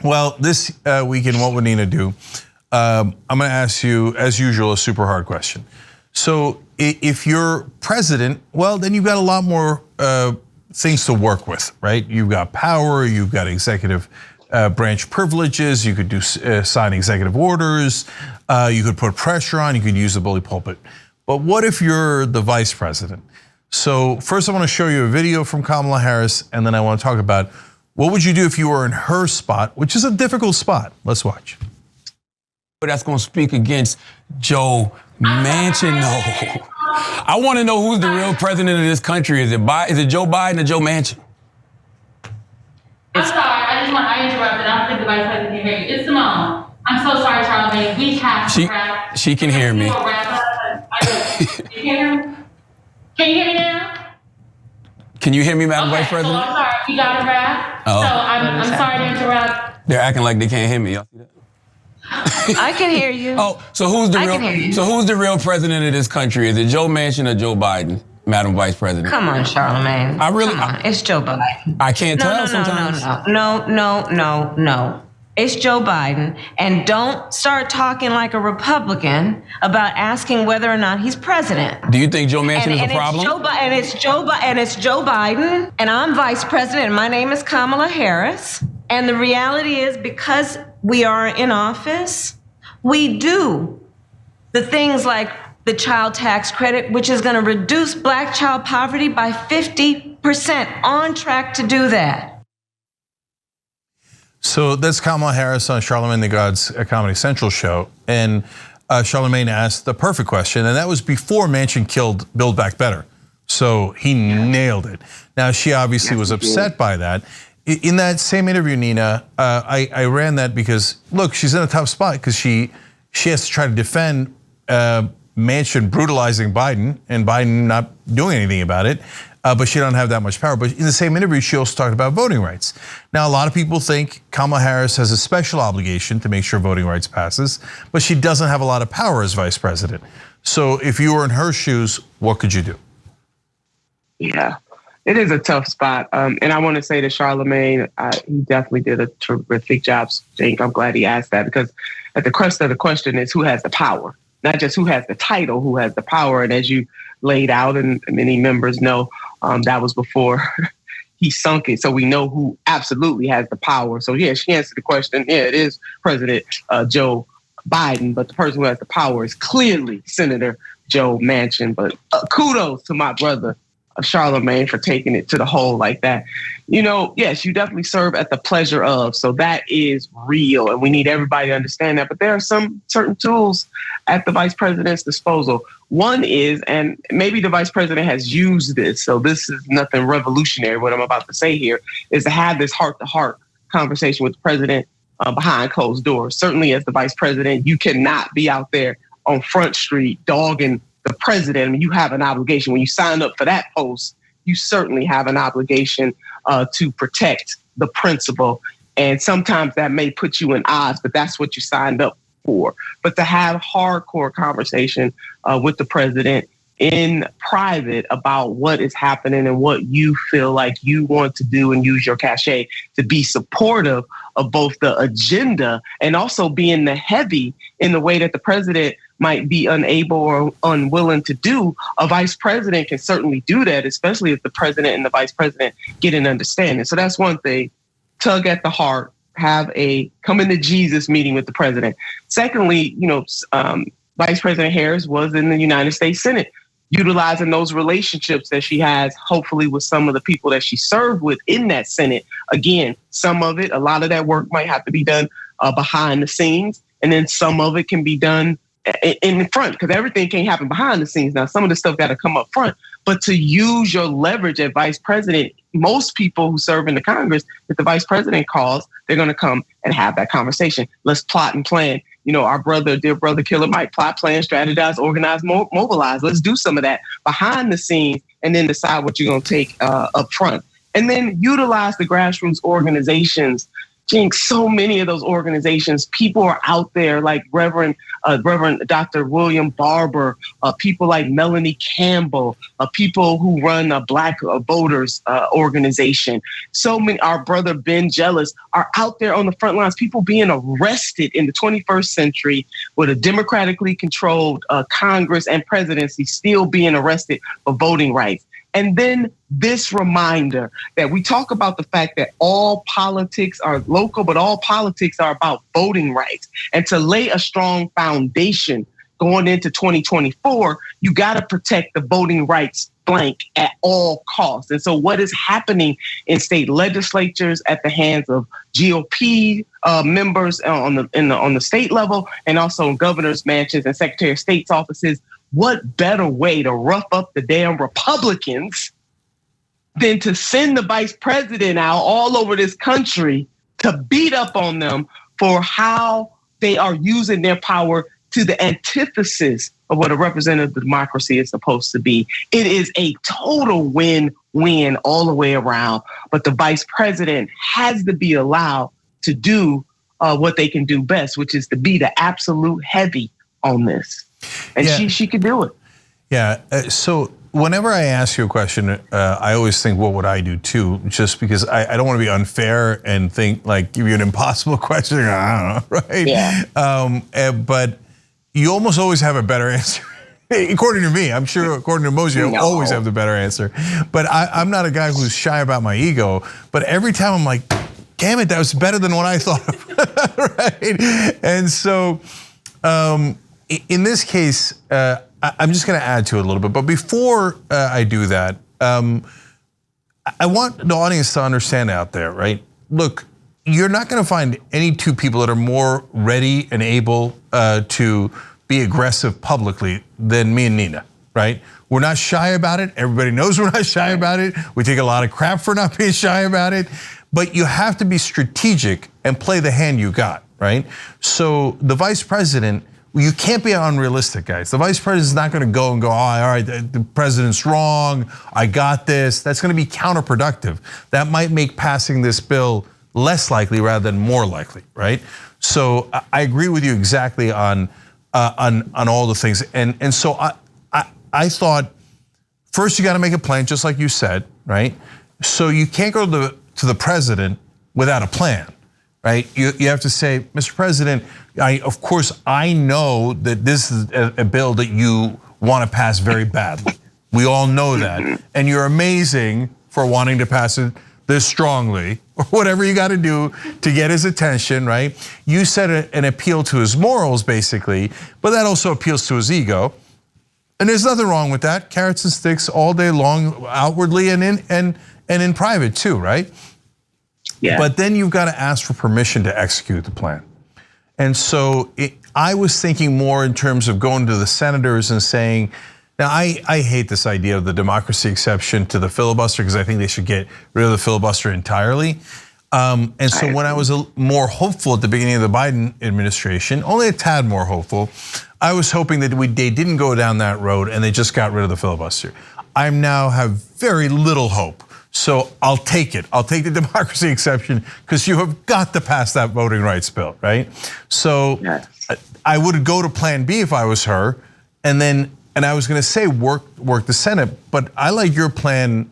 Well, this weekend, what would Nina do? I'm going to ask you, as usual, a super hard question. So if you're president, well, then you've got a lot more things to work with, right? You've got power, you've got executive branch privileges, you could do sign executive orders, you could put pressure on, you could use the bully pulpit. But what if you're the vice president? So first I want to show you a video from Kamala Harris, and then I want to talk about what would you do if you were in her spot, which is a difficult spot. Let's watch. That's going to speak against Joe Manchin. No. I want to know who's the real president of this country. Is it Joe Biden or Joe Manchin? I'm sorry, I interrupted. I don't think the vice president can hear you. It's Simone. I'm so sorry, Charlamagne. We have to wrap. She can hear me. Can you hear me? Can you hear me now? Can you hear me, Madam Vice President? So I'm sorry, we got to wrap. Oh. So I'm sorry to interrupt. They're acting like they can't hear me. Y'all see that? I can hear you. Oh, so who's the real president of this country? Is it Joe Manchin or Joe Biden, Madam Vice President? Come on, Charlamagne. It's Joe Biden. I can't tell sometimes. No. It's Joe Biden, and don't start talking like a Republican about asking whether or not he's president. Do you think Joe Manchin is a problem? It's Joe Biden, and I'm vice president, and my name is Kamala Harris. And the reality is, because we are in office, we do the things like the child tax credit, which is going to reduce black child poverty by 50%, on track to do that. So that's Kamala Harris on Charlamagne tha God's Comedy Central show. And Charlamagne asked the perfect question, and that was before Manchin killed Build Back Better. So he nailed it. Now, she obviously was upset by that. In that same interview, Nina, I ran that because, look, she's in a tough spot because she has to try to defend Manchin brutalizing Biden and Biden not doing anything about it. But she don't have that much power. But in the same interview, she also talked about voting rights. Now, a lot of people think Kamala Harris has a special obligation to make sure voting rights passes, but she doesn't have a lot of power as vice president. So if you were in her shoes, what could you do? Yeah, it is a tough spot. And I want to say to Charlamagne, he definitely did a terrific job. Jake, I'm glad he asked that, because at the crux of the question is who has the power, not just who has the title, who has the power. And as you laid out, and many members know, that was before he sunk it. So we know who absolutely has the power. So yeah, she answered the question. Yeah, it is President Joe Biden, but the person who has the power is clearly Senator Joe Manchin. But kudos to my brother Charlamagne for taking it to the hole like that. You know, yes, you definitely serve at the pleasure of. So that is real, and we need everybody to understand that. But there are some certain tools at the vice president's disposal. One is, and maybe the vice president has used this, so this is nothing revolutionary, what I'm about to say here, is to have this heart-to-heart conversation with the president behind closed doors. Certainly as the vice president, you cannot be out there on Front Street dogging the president. I mean, you have an obligation. When you sign up for that post, you certainly have an obligation to protect the principle. And sometimes that may put you in odds, but that's what you signed up for. But to have hardcore conversation with the president in private about what is happening and what you feel like you want to do, and use your cachet to be supportive of both the agenda and also being the heavy in the way that the president might be unable or unwilling to do. A vice president can certainly do that, especially if the president and the vice president get an understanding. So that's one thing. Tug at the heart, have a come into Jesus meeting with the president. Secondly, Vice President Harris was in the United States Senate, utilizing those relationships that she has, hopefully with some of the people that she served with in that Senate. Again, some of it, a lot of that work might have to be done behind the scenes, and then some of it can be done in front, because everything can't happen behind the scenes. Now, some of the stuff got to come up front, but to use your leverage as vice president, most people who serve in the Congress, if the vice president calls, they're going to come and have that conversation. Let's plot and plan. You know, our dear brother Killer Mike, plot, plan, strategize, organize, mobilize. Let's do some of that behind the scenes, and then decide what you're going to take up front. And then utilize the grassroots organizations Jinx, so many of those organizations, people are out there like Reverend Dr. William Barber, people like Melanie Campbell, people who run a Black Voters organization. So many, our brother Ben Jealous are out there on the front lines, people being arrested in the 21st century with a democratically controlled Congress and presidency still being arrested for voting rights. And then this reminder that we talk about the fact that all politics are local, but all politics are about voting rights. And to lay a strong foundation going into 2024, you got to protect the voting rights blank at all costs. And so what is happening in state legislatures at the hands of GOP members on the state level, and also in governors' mansions and Secretary of State's offices, what better way to rough up the damn Republicans than to send the vice president out all over this country to beat up on them for how they are using their power to the antithesis of what a representative democracy is supposed to be. It is a total win-win all the way around, but the vice president has to be allowed to do what they can do best, which is to be the absolute heavy on this. And she could do it. Yeah, so whenever I ask you a question, I always think, what would I do too? Just because I don't want to be unfair and think like give you an impossible question. I don't know, right? Yeah. But you almost always have a better answer. According to me, I'm sure according to most, you always have the better answer. But I'm not a guy who's shy about my ego. But every time I'm like, damn it, that was better than what I thought of, right? And so in this case, I'm just going to add to it a little bit. But before I do that, I want the audience to understand out there, right? Look, you're not going to find any two people that are more ready and able to be aggressive publicly than me and Nina, right? We're not shy about it. Everybody knows we're not shy about it. We take a lot of crap for not being shy about it. But you have to be strategic and play the hand you got, right? So the vice president, you can't be unrealistic, guys. The vice president is not going to go and go, all right, the president's wrong, I got this. That's going to be counterproductive. That might make passing this bill less likely rather than more likely, right? So I agree with you exactly on all the things. And so I thought, first you got to make a plan, just like you said, right? So you can't go to the president without a plan, right? You have to say, Mr. President, of course, I know that this is a bill that you want to pass very badly. We all know that. And you're amazing for wanting to pass it this strongly, or whatever you got to do to get his attention, right? You said an appeal to his morals, basically, but that also appeals to his ego. And there's nothing wrong with that. Carrots and sticks all day long, outwardly and in private too, right? Yeah. But then you've got to ask for permission to execute the plan. And so I was thinking more in terms of going to the senators and saying, now I hate this idea of the democracy exception to the filibuster because I think they should get rid of the filibuster entirely. And so when I was more hopeful at the beginning of the Biden administration, only a tad more hopeful, I was hoping that they didn't go down that road and they just got rid of the filibuster. I now have very little hope. So I'll take it. I'll take the democracy exception because you have got to pass that voting rights bill, right? So yes. I would go to plan B if I was her. And I was gonna say work the Senate, but I like your plan.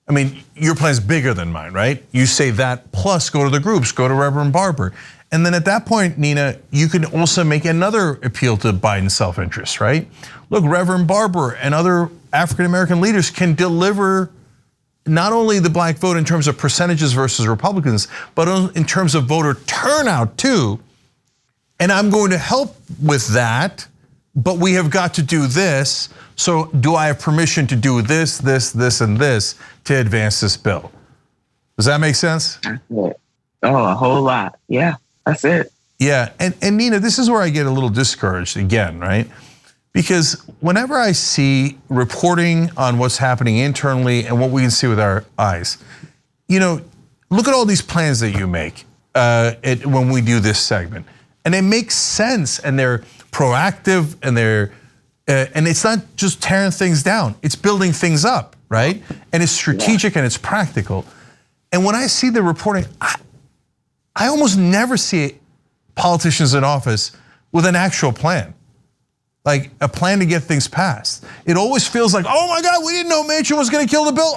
I mean, your plan's bigger than mine, right? You say that plus go to the groups, go to Reverend Barber. And then at that point, Nina, you can also make another appeal to Biden's self-interest, right? Look, Reverend Barber and other African-American leaders can deliver not only the black vote in terms of percentages versus Republicans, but in terms of voter turnout too. And I'm going to help with that, but we have got to do this. So do I have permission to do this, and this to advance this bill? Does that make sense? That's it. Oh, a whole lot. Yeah, that's it. Yeah, and Nina, this is where I get a little discouraged again, right? Because whenever I see reporting on what's happening internally and what we can see with our eyes, look at all these plans that you make when we do this segment. And it makes sense, and they're proactive, and it's not just tearing things down, it's building things up, right? And it's strategic and it's practical. And when I see the reporting, I almost never see politicians in office with an actual plan. Like a plan to get things passed. It always feels like, oh my God, we didn't know Manchin was gonna kill the bill.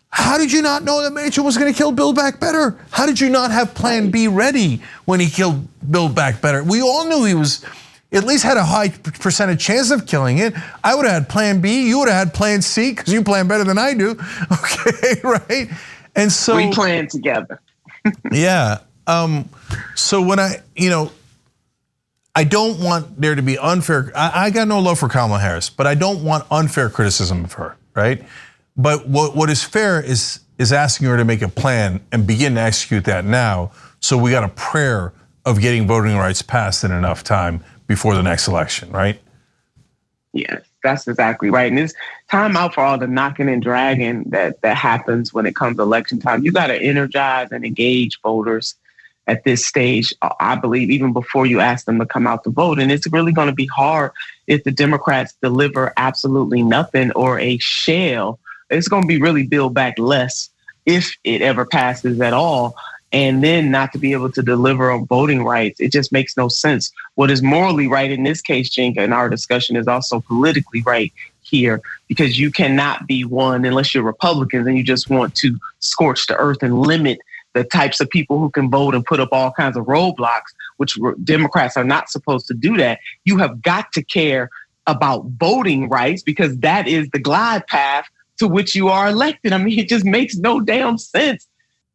How did you not know that Manchin was gonna kill Build Back Better? How did you not have plan B ready when he killed Build Back Better? We all knew he was, at least had a high percentage chance of killing it. I would have had plan B, you would have had plan C, because you plan better than I do, okay, right? And so- We plan together. Yeah, so when I don't want there to be unfair, I got no love for Kamala Harris, but I don't want unfair criticism of her, right? But what is fair is asking her to make a plan and begin to execute that now. So we got a prayer of getting voting rights passed in enough time before the next election, right? Yes, that's exactly right. And it's time out for all the knocking and dragging that happens when it comes to election time. You got to energize and engage voters at this stage, I believe, even before you ask them to come out to vote. And it's really going to be hard if the Democrats deliver absolutely nothing or a shell. It's going to be really Build Back less if it ever passes at all. And then not to be able to deliver on voting rights, it just makes no sense. What is morally right in this case, Cenk, in our discussion is also politically right here, because you cannot be one unless you're Republicans and you just want to scorch the earth and limit the types of people who can vote and put up all kinds of roadblocks, which Democrats are not supposed to do that. You have got to care about voting rights because that is the glide path to which you are elected. I mean, it just makes no damn sense.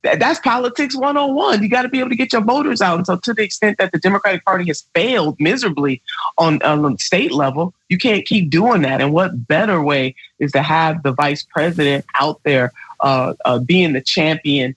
That's politics 101. You got to be able to get your voters out. And so to the extent that the Democratic Party has failed miserably on the state level, you can't keep doing that. And what better way is to have the vice president out there being the champion,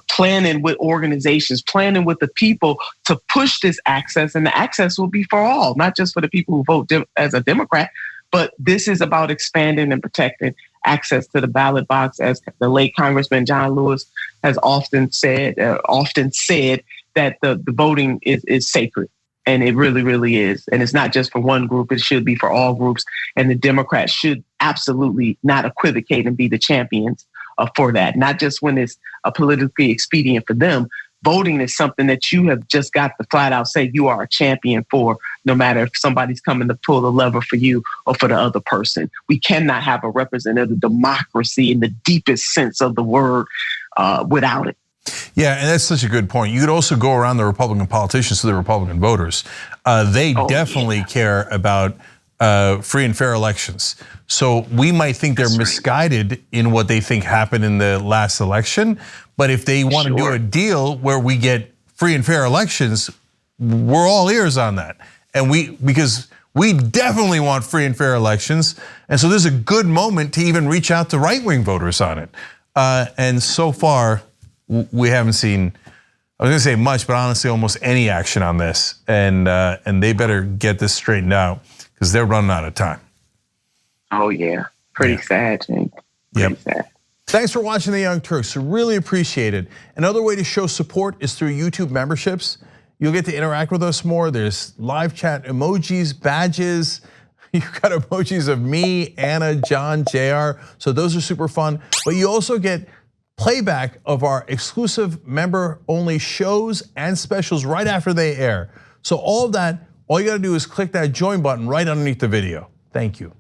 planning with organizations, planning with the people to push this access. And the access will be for all, not just for the people who vote as a Democrat, but this is about expanding and protecting access to the ballot box, as the late Congressman John Lewis has often said that the voting is sacred. And it really, really is. And it's not just for one group, it should be for all groups. And the Democrats should absolutely not equivocate and be the champions for that, not just when it's politically expedient for them. Voting is something that you have just got to flat out say you are a champion for, no matter if somebody's coming to pull the lever for you or for the other person. We cannot have a representative democracy in the deepest sense of the word without it. Yeah, and that's such a good point. You could also go around the Republican politicians to the Republican voters. They definitely care about free and fair elections. So we might think they're misguided in what they think happened in the last election. But if they want to do a deal where we get free and fair elections, we're all ears on that. And because we definitely want free and fair elections. And so there's a good moment to even reach out to right-wing voters on it. And so far, we haven't seen, I was gonna say much, but honestly, almost any action on this. And they better get this straightened out because they're running out of time. Oh yeah, pretty sad, Cenk. Pretty sad. Thanks for watching The Young Turks, really appreciate it. Another way to show support is through YouTube memberships. You'll get to interact with us more. There's live chat emojis, badges. You've got emojis of me, Anna, John, JR. So those are super fun. But you also get playback of our exclusive member-only shows and specials right after they air. So all of that, all you gotta do is click that join button right underneath the video. Thank you.